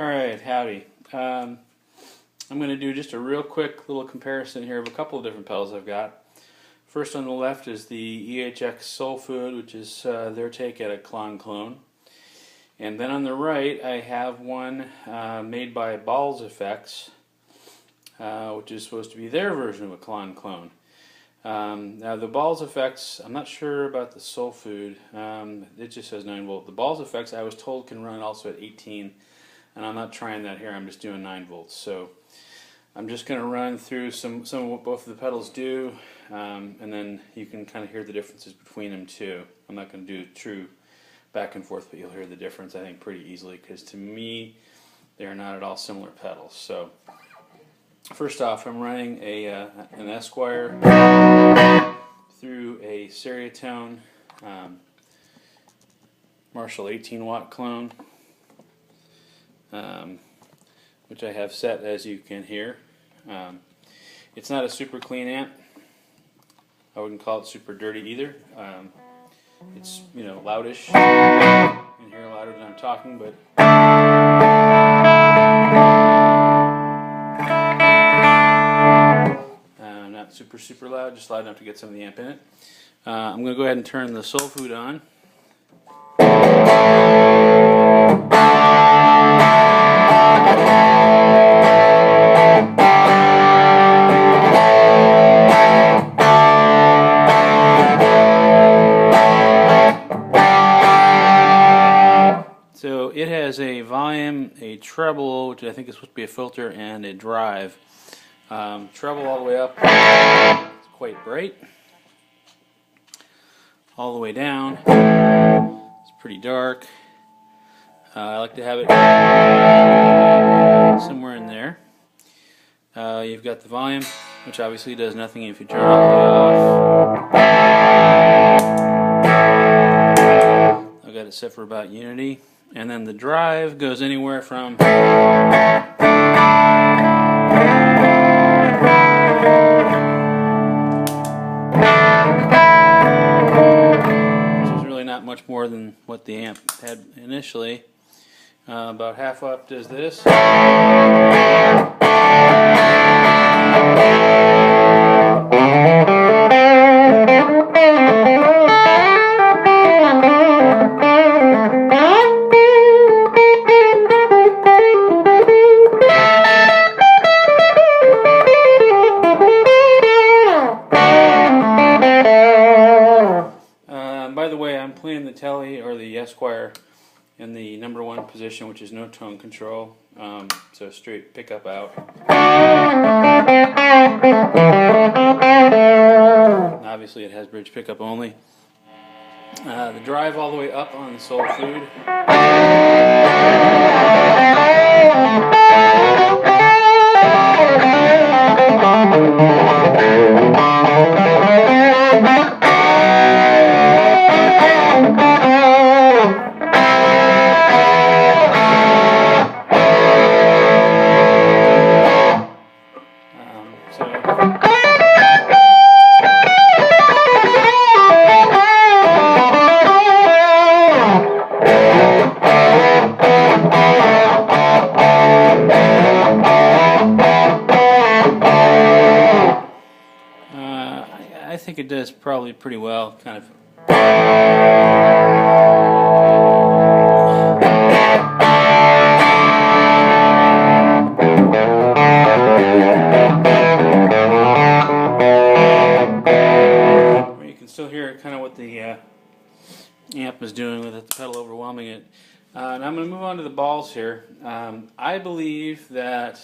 Alright, howdy. I'm going to do just a real quick little comparison here of a couple of different pedals I've got. First on the left is the EHX Soul Food, which is their take at a Klon. And then on the right I have one made by Balls Effects, which is supposed to be their version of a Klon. Now the Balls Effects, I'm not sure about the Soul Food, it just says 9 volt. The Balls Effects I was told can run also at 18, and I'm not trying that here, I'm just doing 9 volts. So I'm just going to run through some of what both of the pedals do, and then you can kind of hear the differences between them too. I'm not going to do true back and forth, but you'll hear the difference I think pretty easily, because to me they are not at all similar pedals. So first off, I'm running an Esquire through a Seriatone Marshall 18 watt clone, which I have set, as you can hear. It's not a super clean amp. I wouldn't call it super dirty either. It's, you know, loudish. You can hear louder than I'm talking, but not super loud, just loud enough to get some of the amp in it. I'm going to go ahead and turn the Soul Food on. So it has a volume, a treble, which I think is supposed to be a filter, and a drive. Treble all the way up, it's quite bright. All the way down, it's pretty dark. I like to have it somewhere in there. You've got the volume, which obviously does nothing if you turn it all the way off. I've got it set for about unity. And then the drive goes anywhere from which is really not much more than what the amp had initially. About half up does this. By the way, I'm playing the Telly or the Esquire in the #1 position, which is no tone control, so straight pickup out. And obviously it has bridge pickup only. The drive all the way up on the Soul Food. I think it does probably pretty well, kind of. You can still hear kind of what the amp is doing with it, the pedal overwhelming it. And I'm going to move on to the balls here. I believe that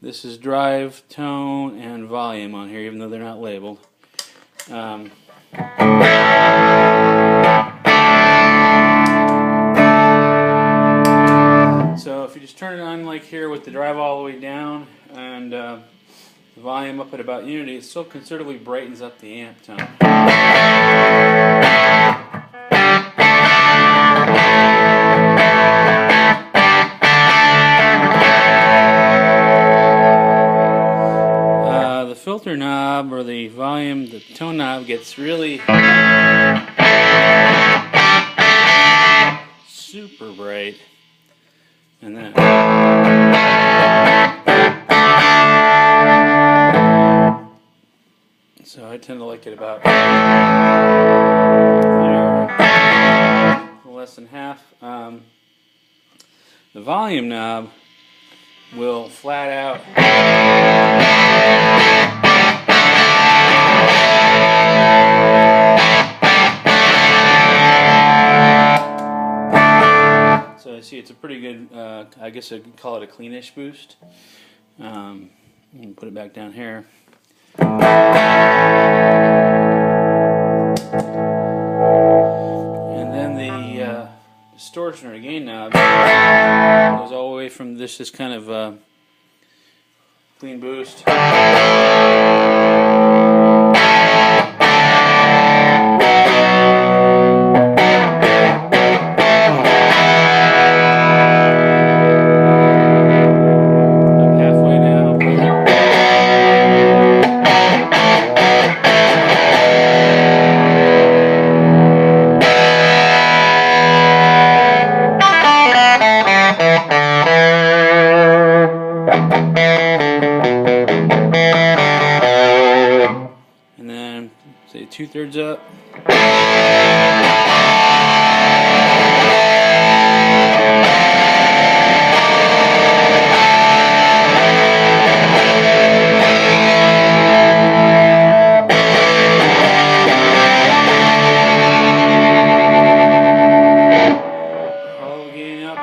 this is drive, tone, and volume on here, even though they're not labeled. So if you just turn it on like here with the drive all the way down and the volume up at about unity, it still considerably brightens up the amp tone. Filter knob, or the volume, the tone knob, gets really super bright. And then so I tend to like it about there, less than half. The volume knob will flat out so I see it's a pretty good, I guess I could call it a cleanish boost. Put it back down here. And then the distortion or gain knob goes all the way from this kind of clean boost. And then say 2/3 up. All the gain up.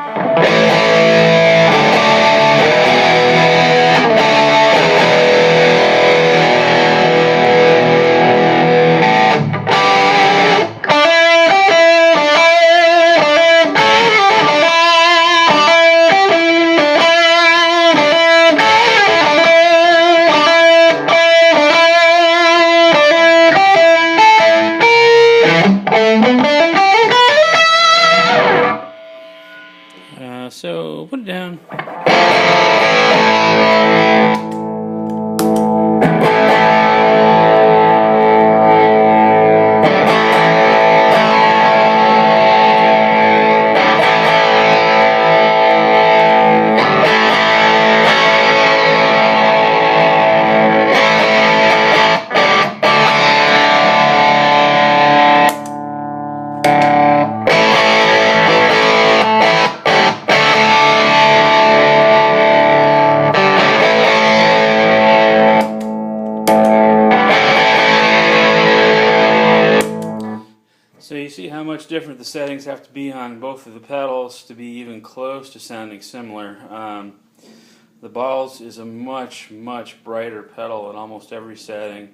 So put it down. So you see how much different the settings have to be on both of the pedals to be even close to sounding similar. The Balls is a much brighter pedal in almost every setting.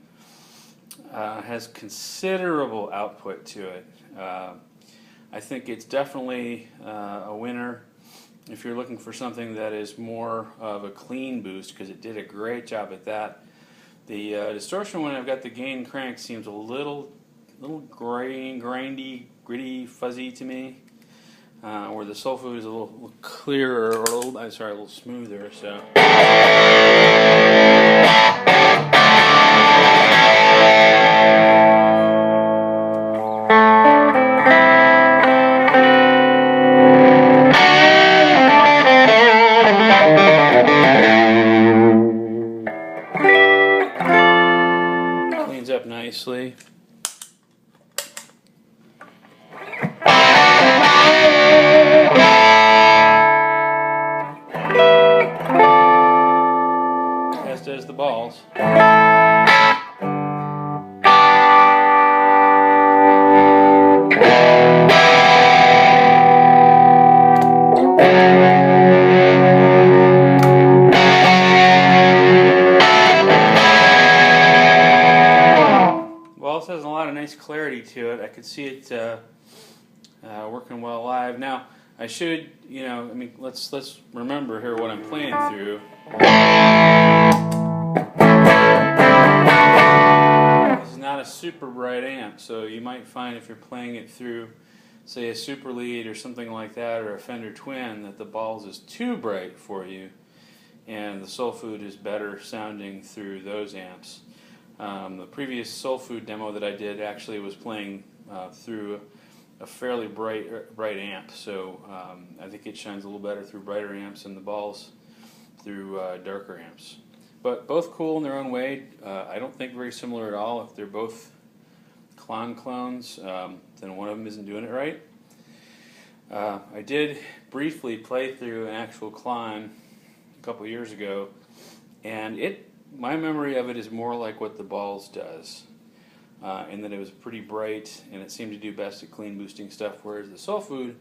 Has considerable output to it. I think it's definitely a winner if you're looking for something that is more of a clean boost, because it did a great job at that. The distortion, when I've got the gain crank, seems a little grindy, gritty, fuzzy to me. Where the soul food is a little clearer, or a little smoother. So. Cleans up nicely. As does the Balls. Balls has a lot of nice clarity to it. I could see it working well live. Now, I should, let's remember here what I'm playing through. This is not a super bright amp, so you might find if you're playing it through, say, a Super Lead or something like that, or a Fender Twin, that the Balls is too bright for you, and the Soul Food is better sounding through those amps. The previous Soul Food demo that I did actually was playing through a fairly bright amp, so I think it shines a little better through brighter amps and the balls through darker amps. But both cool in their own way. I don't think very similar at all. If they're both Klon clones, then one of them isn't doing it right. I did briefly play through an actual Klon a couple years ago, and my memory of it is more like what the balls does, in that it was pretty bright and it seemed to do best at clean boosting stuff, whereas the Soul Food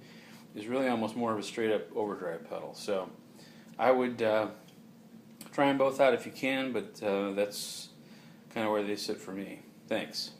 is really almost more of a straight up overdrive pedal. So I would try them both out if you can, but that's kind of where they sit for me. Thanks.